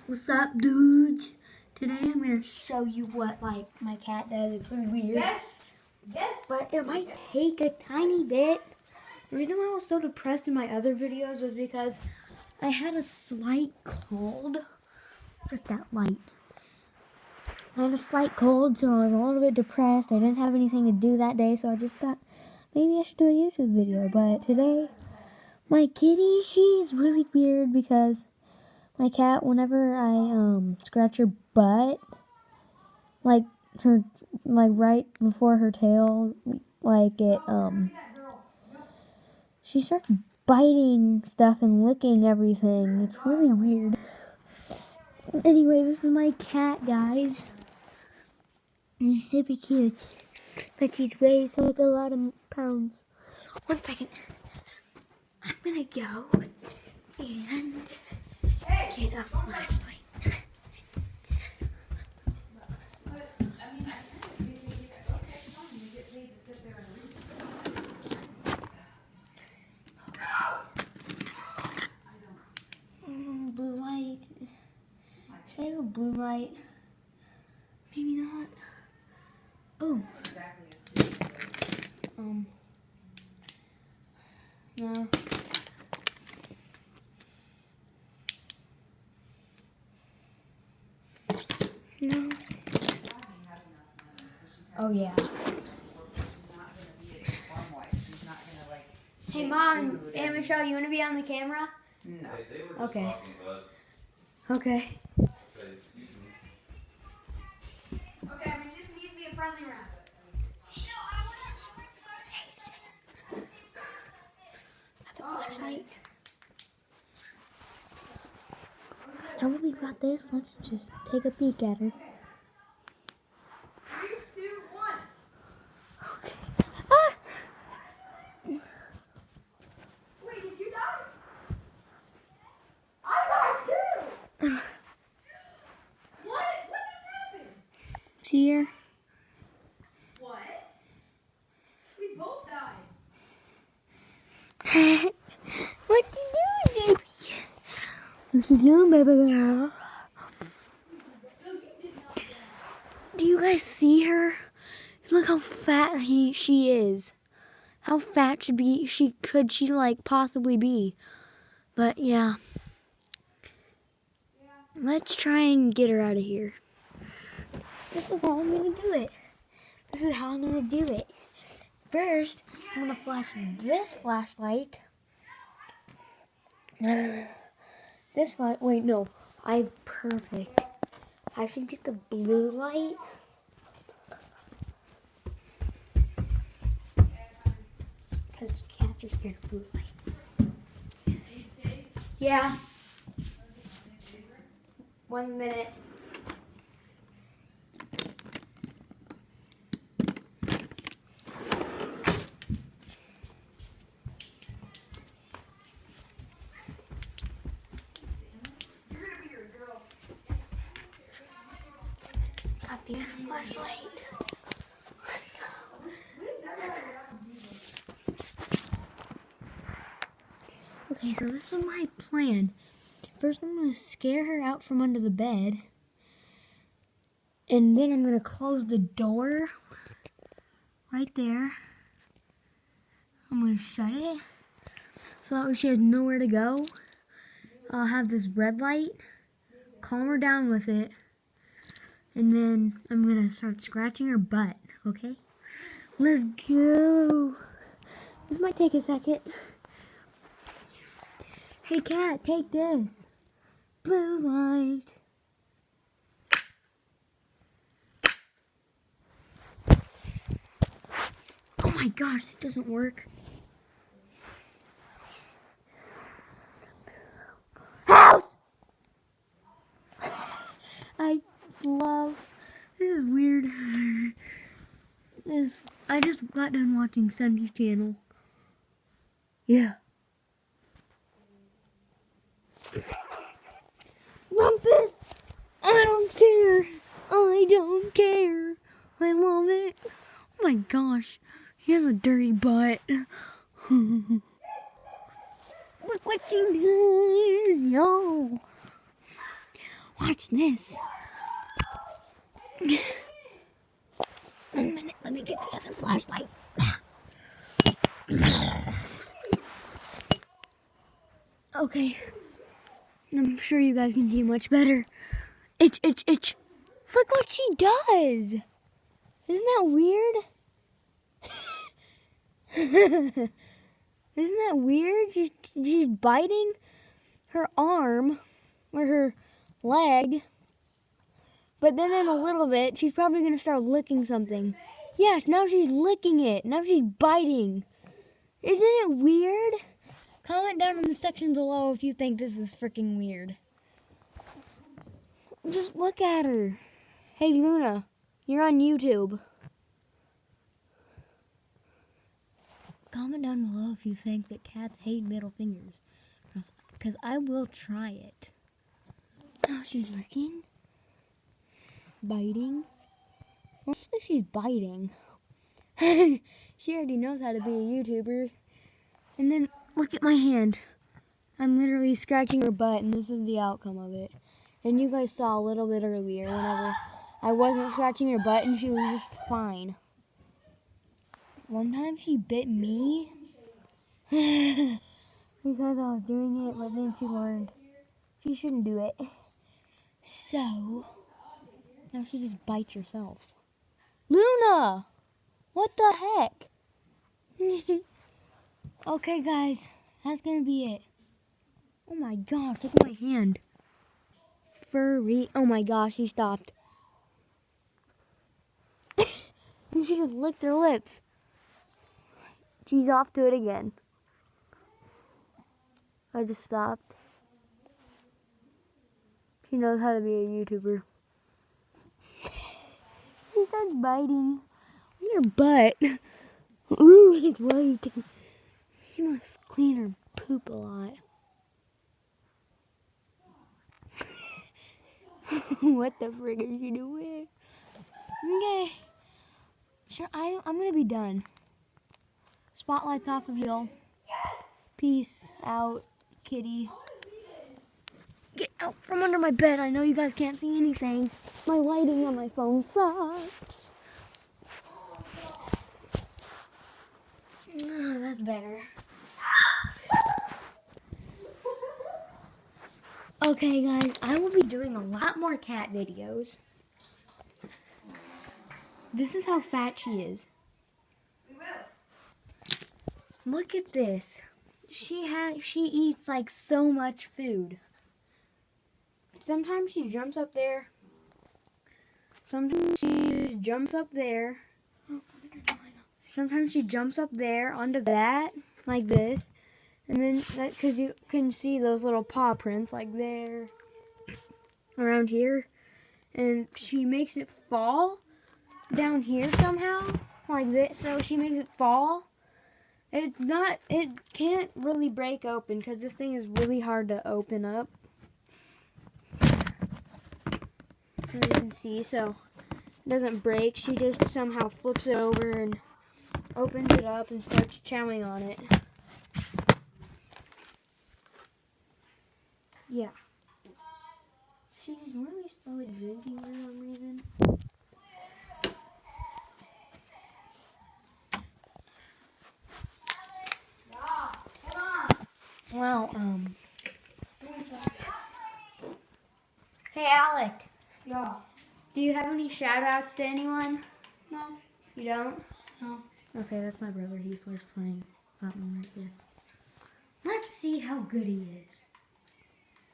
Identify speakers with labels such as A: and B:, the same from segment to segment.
A: What's up, dudes? Today I'm gonna show you what my cat does. It's really weird.
B: Yes.
A: But it might take a tiny bit. The reason why I was so depressed in my other videos was because I had a slight cold. Frick that light. I had a slight cold, so I was a little bit depressed. I didn't have anything to do that day, so I just thought maybe I should do a YouTube video. But today, my kitty, she's really weird because my cat, whenever I scratch her butt, like right before her tail, she starts biting stuff and licking everything. It's really weird. Anyway, this is my cat, guys. He's super cute, but he weighs like a lot of pounds. 1 second. I'm gonna go and get a flashlight. Blue light. Should I do a blue light? Maybe not. Oh. No. No. Oh yeah. Hey Mom, Aunt Michelle, you want to be on the camera?
B: No.
A: Okay. Okay.
B: Okay, I mean, this needs to be a friendly round.
A: That's a flashlight. Now that we got this, let's just take a peek at her.
B: 3, 2, 1.
A: Okay. Ah!
B: Wait, did you die? I died too! What? What just happened?
A: See here?
B: What? We both died.
A: What you doing, baby? What you doing, baby girl?
B: No, you did not die.
A: Do you guys see her? Look how fat she is. How fat could she like possibly be? But yeah. Let's try and get her out of here. This is how I'm gonna do it. First, I'm gonna flash this flashlight. This light. Wait, no. Perfect. I should get the blue light. Because cats are scared of blue lights. Yeah. 1 minute.
B: You're gonna be your girl.
A: Got the flashlight. Let's go. Okay, so this is my plan. First, I'm going to scare her out from under the bed. And then I'm going to close the door right there. I'm going to shut it so that way she has nowhere to go. I'll have this red light, calm her down with it, and then I'm going to start scratching her butt, okay? Let's go. This might take a second. Hey cat, take this. Blue light. Oh my gosh, this doesn't work. House! This is weird. I just got done watching Sunny's channel. Yeah. Rumpus! I don't care. I love it. Oh my gosh. He has a dirty butt. Look what you did, yo. Watch this. 1 minute, let me get the other flashlight. Okay. I'm sure you guys can see much better. Itch, itch, itch. Look what she does. Isn't that weird? Isn't that weird? She's biting her arm or her leg. But then in a little bit, she's probably going to start licking something. Yes, now she's licking it. Now she's biting. Isn't it weird? Comment down in the section below if you think this is freaking weird. Just look at her. Hey, Luna, you're on YouTube. Comment down below if you think that cats hate middle fingers. Because I will try it. Oh, she's licking. Biting. Well, she's biting. She already knows how to be a YouTuber. And then, look at my hand. I'm literally scratching her butt, and this is the outcome of it. And you guys saw a little bit earlier whenever I wasn't scratching her butt, and she was just fine. One time she bit me because I was doing it, but then she learned she shouldn't do it. So, now she just bites herself. Luna! What the heck? Okay, guys, that's gonna be it. Oh my gosh, look at my hand. Furry. Oh my gosh, she stopped. And she just licked her lips. She's off to it again. I just stopped. She knows how to be a YouTuber. She starts biting your butt. Ooh, it's white. She must clean her poop a lot. What the frick is she doing? Okay. Sure, I'm gonna be done. Spotlight's off of y'all. Peace out, kitty. Get out from under my bed. I know you guys can't see anything. My lighting on my phone sucks. Oh, that's better. Okay, guys, I will be doing a lot more cat videos. This is how fat she is. Look at this. She eats like so much food. Sometimes she jumps up there. Sometimes she just jumps up there. Sometimes she jumps up there onto that, like this. And then, because you can see those little paw prints, like there, around here. And she makes it fall down here somehow, like this. So she makes it fall. It can't really break open because this thing is really hard to open up. As you can see, so it doesn't break. She just somehow flips it over and opens it up and starts chowing on it. Yeah. She's really slowly drinking for some reason. Well, Hey, Alec.
B: Yeah.
A: Do you have any shout-outs to anyone?
B: No.
A: You don't?
B: No.
A: Okay, that's my brother. He's just playing Fortnite right there. Let's see how good he is.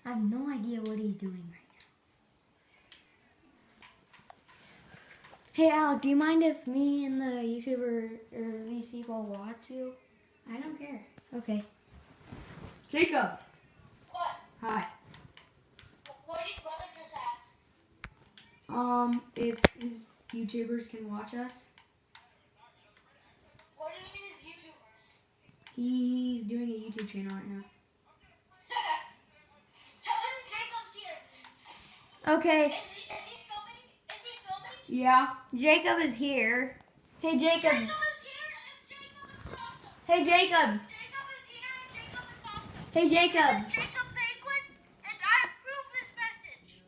A: I have no idea what he's doing right now. Hey, Alec, do you mind if me and the YouTuber or these people watch you?
B: I don't care.
A: Okay.
B: Jacob.
C: What?
B: Hi.
C: What did brother just ask?
B: If his YouTubers can watch us.
C: What do you mean his YouTubers?
B: He's doing a YouTube channel right now.
C: Tell him Jacob's here.
A: Okay.
C: Is he filming? Is he filming?
B: Yeah.
A: Jacob is here. Hey, Jacob.
C: Jacob is here and Jacob is awesome.
A: Hey, Jacob.
C: Jacob is here and Jacob is awesome.
A: Hey,
C: This
A: Jacob.
C: is Jacob Penguin and I approve this message.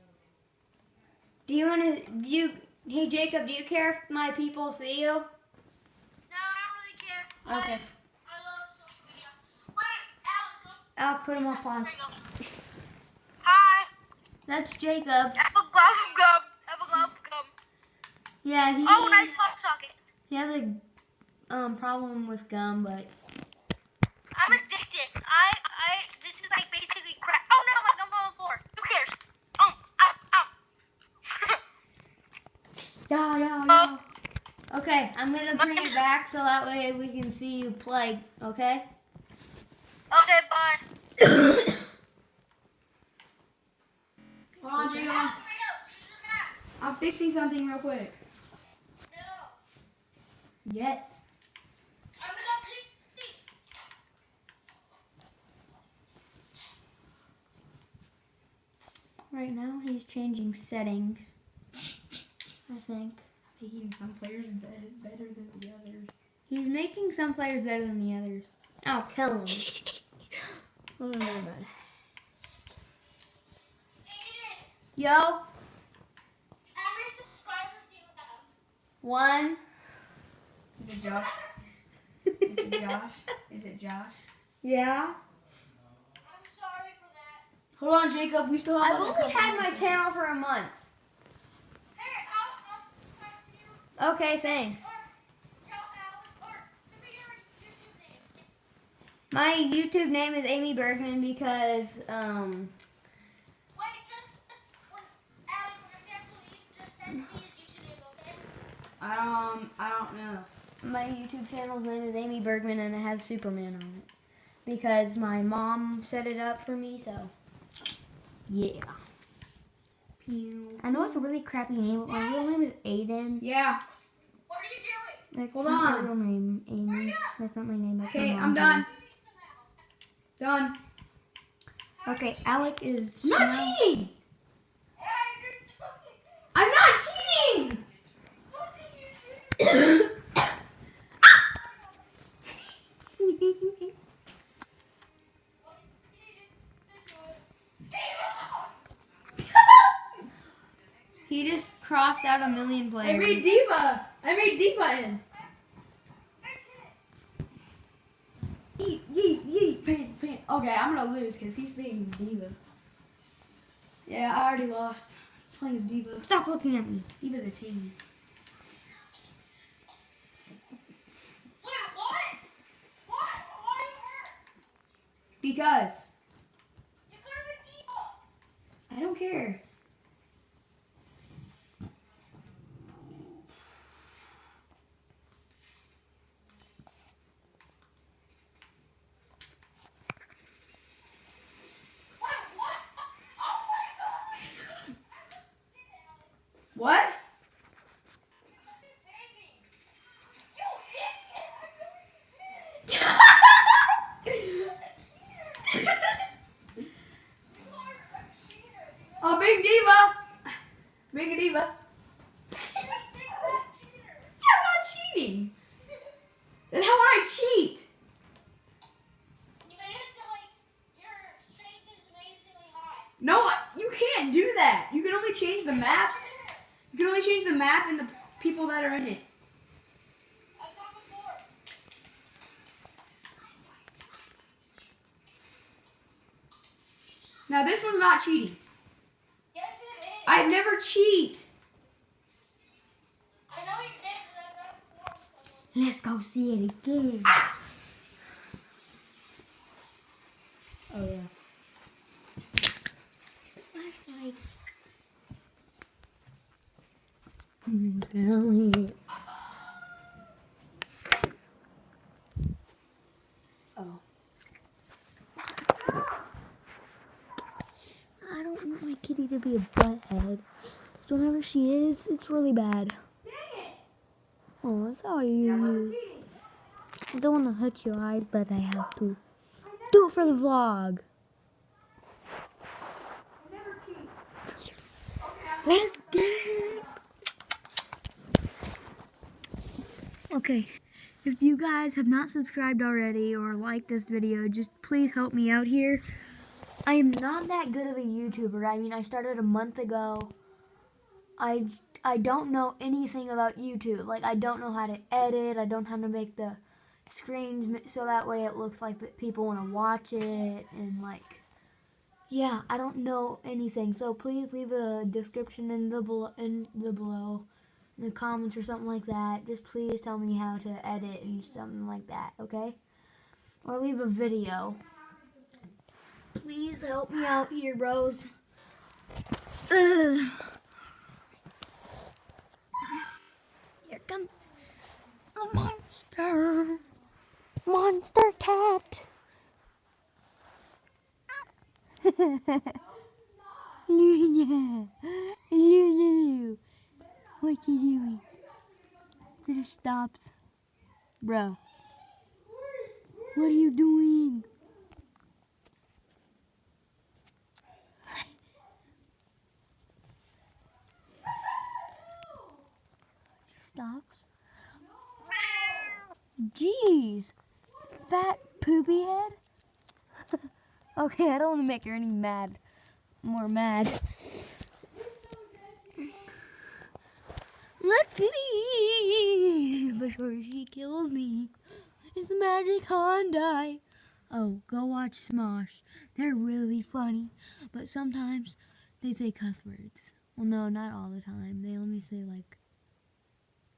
A: you wanna? Hey Jacob, do you care if my people see you?
C: No, I don't really care.
A: Okay.
C: I love social media. Wait, Alex, look.
A: I'll put him up on.
C: There you go. Hi.
A: That's Jacob.
C: Have a glove gum. Have a glove gum.
A: Yeah, he.
C: Oh, nice pop socket.
A: He has a problem with gum, but
C: I'm addicted. This is like basically crack. Oh no, my gum fell on the floor. Who cares? Ow.
A: yeah. Okay, I'm gonna bring it back so that way we can see you play. Okay.
C: Okay, bye.
B: Hold on, Jacob.
C: Hurry up, choose a map.
B: I'm fixing something real quick.
C: No.
B: Yet.
C: I'm gonna please.
A: Right now he's changing settings. I think
B: Making some players better than the others.
A: he's making some players better than the others. I'll kill him.
B: Oh, never mind.
C: Aiden,
A: Yo,
C: how many subscribers do you have?
A: 1.
B: Is it Josh? Is it Josh? Is it Josh?
A: Yeah.
C: I'm sorry for that.
B: Hold on, Jacob. We still have.
A: I've
B: like, a
A: only
B: couple
A: had
B: more
A: my
B: seconds.
A: channel for a month.
C: Hey, I'll subscribe to you.
A: Okay, thanks.
C: Or tell Alex, or give me your YouTube name.
A: My YouTube name is Amy Bergman because
C: Wait, just when Alex, whenever you have to leave, just send me his YouTube name, okay?
B: I don't know.
A: my YouTube channel's name is Amy Bergman and it has Superman on it. Because my mom set it up for me, so yeah. I know it's a really crappy name, but my real name is Aiden.
B: Yeah.
C: What are you doing?
A: That's
B: Hold
A: not my
B: on.
A: real name, Amy. That's not my name. That's
B: Okay,
A: my
B: I'm
A: mom's
B: done.
A: name.
B: Done.
A: Okay, Alec is
B: Not
A: now-
B: cheating. I'm not cheating.
C: What did you do?
A: He just crossed out a million
B: I
A: players.
B: made Diva. I made Diva in. Yeet, yeet, yeet, pan, pan. Okay, I'm gonna lose because he's being Diva. Yeah, I already lost. He's playing as Diva.
A: Stop looking at me.
B: Diva's a team.
C: Wait, what? What? Why are you hurt?
B: Because
C: You could have been Diva.
B: I don't care.
C: What? Oh my god!
B: What?
C: Baby! You idiot!
B: Oh, big Diva. Big Diva. I'm not cheating. Then how would I cheat?
C: You made it feel like your strength is amazingly high.
B: No, you can't do that. You can only change the map. You can only change the map and the people that are in it.
C: I've gone before.
B: Now this one's not cheating.
C: Yes, it is.
B: I never cheat.
C: I know you did because I've done it before with someone.
A: Let's go see it again.
B: Ah!
A: Oh yeah. Flashlights. Oh. I don't want my kitty to be a butthead. Because whenever she is, it's really bad. Oh, sorry. I don't want to hurt your eyes, but I have to. Do it for the vlog. Let's get it. Okay, if you guys have not subscribed already or liked this video, just please help me out here. I am not that good of a YouTuber. I mean, I started a month ago. I don't know anything about YouTube. Like, I don't know how to edit. I don't know how to make the screens so that way it looks like that people want to watch it. And, like, yeah, I don't know anything. So please leave a description in the below, in the comments or something like that. Just please tell me how to edit and something like that, okay? Or leave a video. Please help me out here, bros. Ugh. Here comes a monster. Monster cat. Luna. Lulu. What you doing? It just stops. Bro. What are you doing? Stops. Jeez. Fat poopy head. Okay, I don't want to make her any more mad. Let's leave before she kills me. It's the Magic Hyundai. Oh, go watch Smosh. They're really funny, but sometimes they say cuss words. Well, no, not all the time. They only say, like,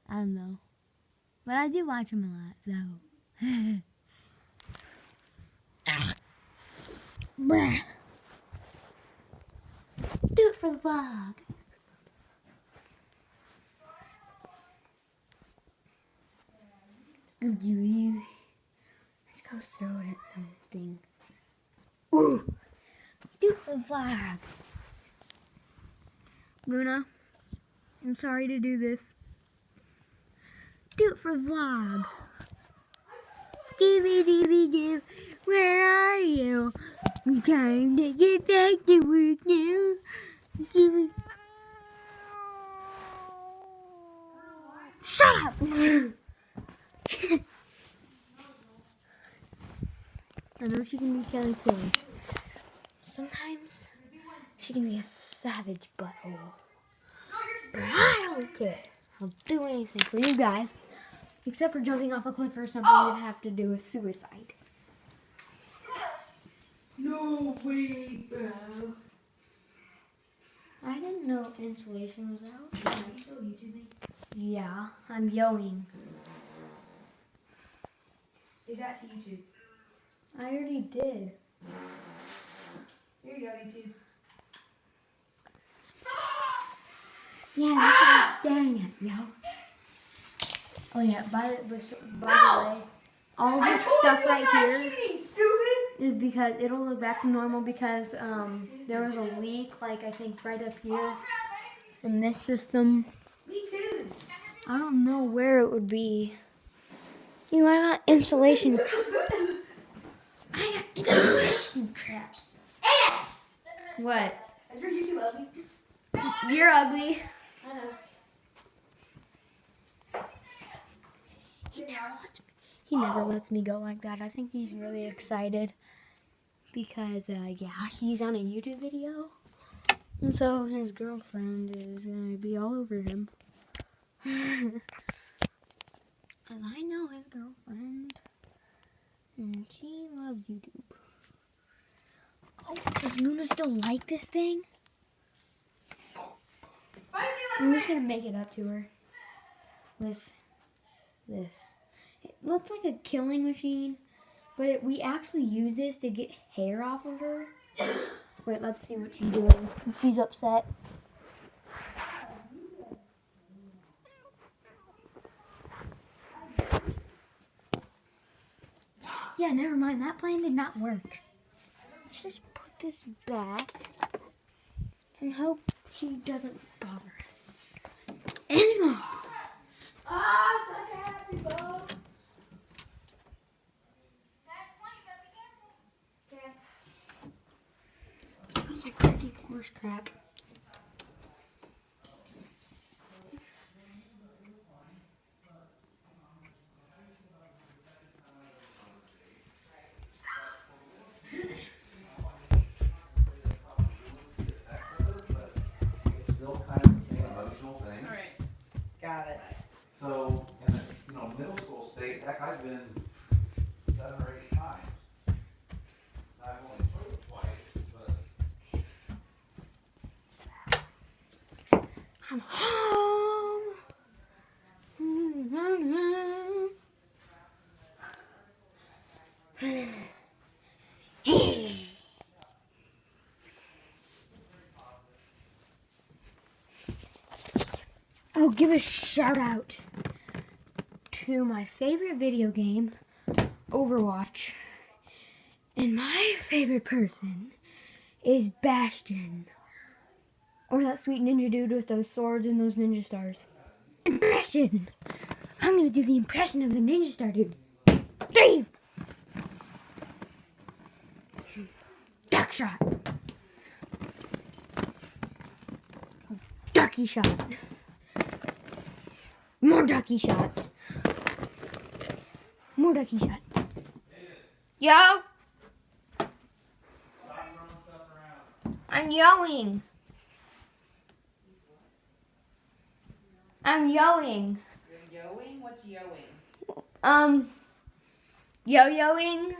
A: I don't know. But I do watch them a lot, so. Bruh. Do it for the vlog. Scooby-Doo. Let's go throw it at something. Ooh. Do it for the vlog. Luna, I'm sorry to do this. Do it for the vlog. Doo-doo-doo-doo. Where are you? I'm trying to get back to work now. Give me. Shut up! I know she can be kind of cool. Sometimes she can be a savage butthole. But I don't care. I'll do anything for you guys. Except for jumping off a cliff or something that have to do with suicide.
B: No way, bro.
A: I didn't know insulation was out. Are you still YouTubing? Yeah, I'm yoing.
B: Say that to YouTube.
A: I already did.
B: Here you go, YouTube.
A: Yeah, that's what I'm staring at, yo. Oh yeah, by the way, all this stuff right here is because it'll look back to normal because there was a leak, like I think right up here in this system.
B: Me too.
A: I don't know where it would be. You know, I got insulation. I got insulation traps. What?
B: Is your YouTube ugly?
A: You're ugly.
B: I know.
A: He never lets me go like that. I think he's really excited because, yeah, he's on a YouTube video. And so his girlfriend is going to be all over him. And I know his girlfriend. And she loves YouTube. Oh, does Luna still like this thing? I'm just going to make it up to her with this. It looks like a killing machine, but we actually use this to get hair off of her. Wait, let's see what she's doing. She's upset. Yeah, never mind. That plan did not work. Let's just put this back and hope she doesn't bother us anymore.
B: Ah, so happy, bro.
A: It's like cooking horse crap.
D: It's still kind of the same emotion. professional thing.
E: All right. Got it.
D: So in the middle school state, heck, I've been 7 or 8 times. I've only played twice, but
A: I'm home. I'll give a shout out to my favorite video game, Overwatch. And my favorite person is Bastion. Or that sweet ninja dude with those swords and those ninja stars. Impression! I'm gonna do the impression of the ninja star dude. Dave! Duck shot. Ducky shot. More ducky shots. More ducky shot. Yo! I'm yelling. I'm yelling.
E: You're yoing? What's yoing?
A: Yo-yoing.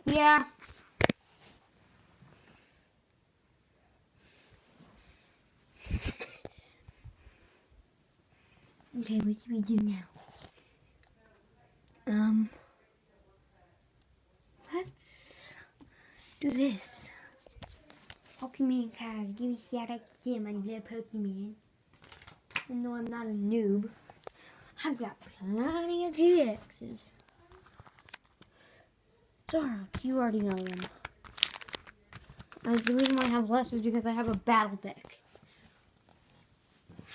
A: Yeah. Okay, what should we do now? Let's do this. Pokemon cards. Give me shout out to them. I love Pokemon. Even though I'm not a noob, I've got plenty of GXs. Zork, you already know them. The reason why I have less is because I have a battle deck.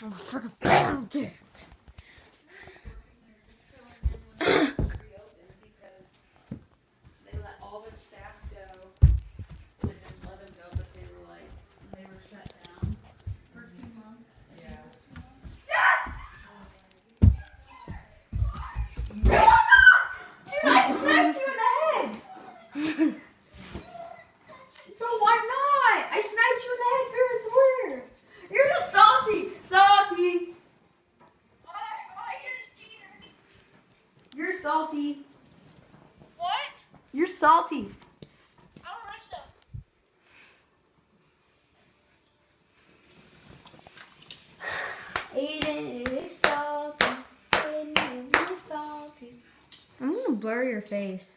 A: I have a freaking battle deck.
E: They let all their staff go. They didn't let them go, but they were shut down for 2 months. Yeah.
B: Dude, I sniped you in the head! So why not? I sniped you in the head fair and square! You're just salty! Salty! You're salty.
C: What?
B: You're salty.
C: I don't know so.
A: Aiden is salty. Aiden is salty. I'm gonna blur your face.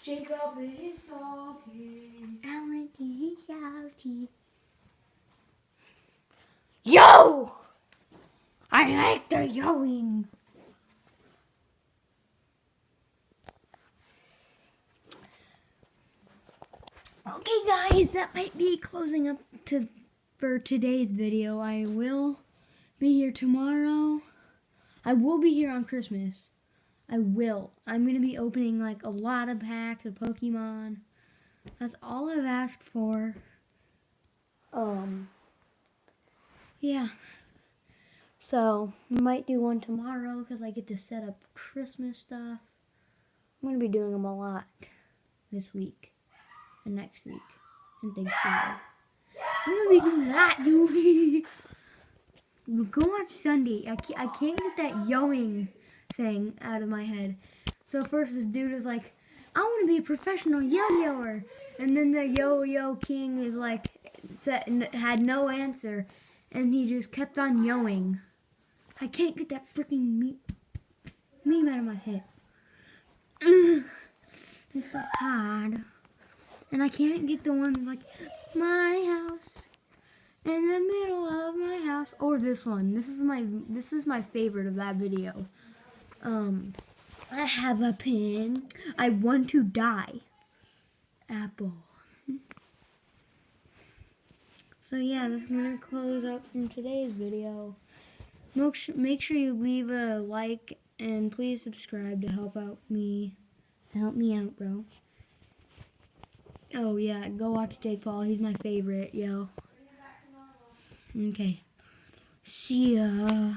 B: Jacob is salty.
A: Alan is salty. Yo! I like the yowing. Okay, guys, that might be closing up for today's video. I will be here tomorrow. I will be here on Christmas. I will. I'm going to be opening like a lot of packs of Pokemon. That's all I've asked for. Yeah. So, I might do one tomorrow because I get to set up Christmas stuff. I'm going to be doing them a lot this week and next week and Thanksgiving. I'm going to be doing that, dude. Go watch Sunday. I can't get that yowing thing out of my head. So first this dude is like, I want to be a professional yo-yoer. And then the yo-yo king is like, had no answer. And he just kept on yowing. I can't get that freaking meme out of my head. It's so hard. And I can't get the one like, my house in the middle of my house. Or this one. This is my favorite of that video. I have a pen. I want to die. Apple. So yeah, this is going to close up from today's video. Make sure you leave a like and please subscribe to help me out, bro. Oh yeah, go watch Jake Paul. He's my favorite, yo. Okay. See ya.